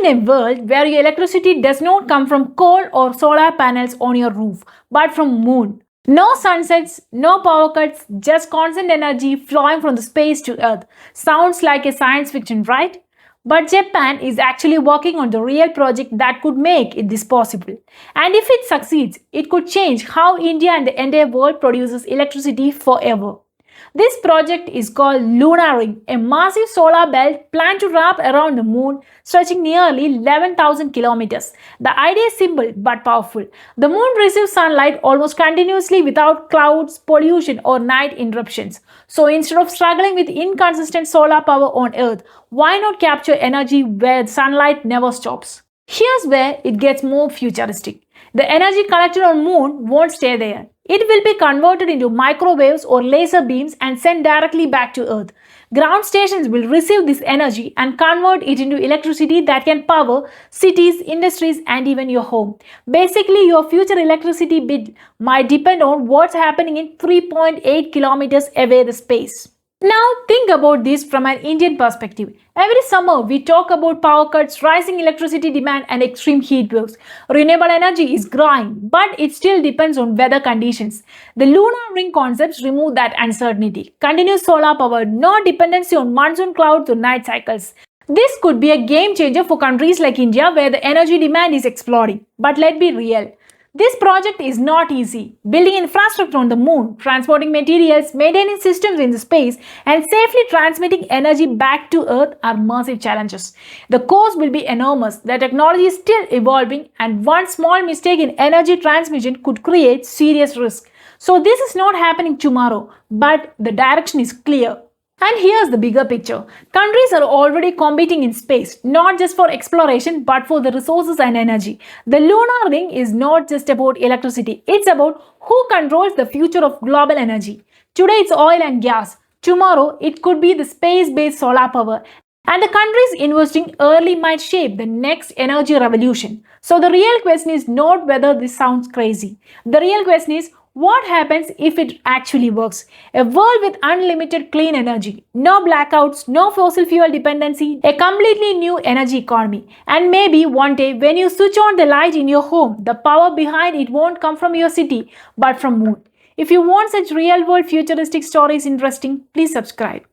a world where your electricity does not come from coal or solar panels on your roof, but from moon. No sunsets, no power cuts, just constant energy flowing from the space to Earth. Sounds like a science fiction, right? But Japan is actually working on the real project that could make this possible. And if it succeeds, it could change how India and the entire world produces electricity forever. This project is called Lunar Ring, a massive solar belt planned to wrap around the moon, stretching nearly 11,000 kilometers. The idea is simple but powerful. The moon receives sunlight almost continuously without clouds, pollution, or night interruptions. So instead of struggling with inconsistent solar power on Earth, why not capture energy where sunlight never stops? Here's where it gets more futuristic. The energy collected on moon won't stay there. It will be converted into microwaves or laser beams and sent directly back to Earth. Ground stations will receive this energy and convert it into electricity that can power cities, industries, and even your home. Basically, your future electricity bill might depend on what's happening in 3.8 kilometers away the space. Now think about this from an Indian perspective. Every summer we talk about power cuts, rising electricity demand and extreme heat waves. Renewable energy is growing, but it still depends on weather conditions. The lunar ring concepts remove that uncertainty. Continuous solar power, no dependency on monsoon clouds or night cycles. This could be a game changer for countries like India where the energy demand is exploding. But let's be real. This project is not easy. Building infrastructure on the moon, transporting materials, maintaining systems in the space, and safely transmitting energy back to Earth are massive challenges. The cost will be enormous, the technology is still evolving, and one small mistake in energy transmission could create serious risk. So this is not happening tomorrow, but the direction is clear. And here's the bigger picture. Countries are already competing in space, not just for exploration, but for the resources and energy. The lunar ring is not just about electricity, it's about who controls the future of global energy. Today it's oil and gas. Tomorrow it could be the space-based solar power. And the countries investing early might shape the next energy revolution. So the real question is not whether this sounds crazy. The real question is, what happens if it actually works? A world with unlimited clean energy, no blackouts, no fossil fuel dependency, a completely new energy economy. And maybe one day when you switch on the light in your home, the power behind it won't come from your city, but from moon. If you want such real world futuristic stories interesting, please subscribe.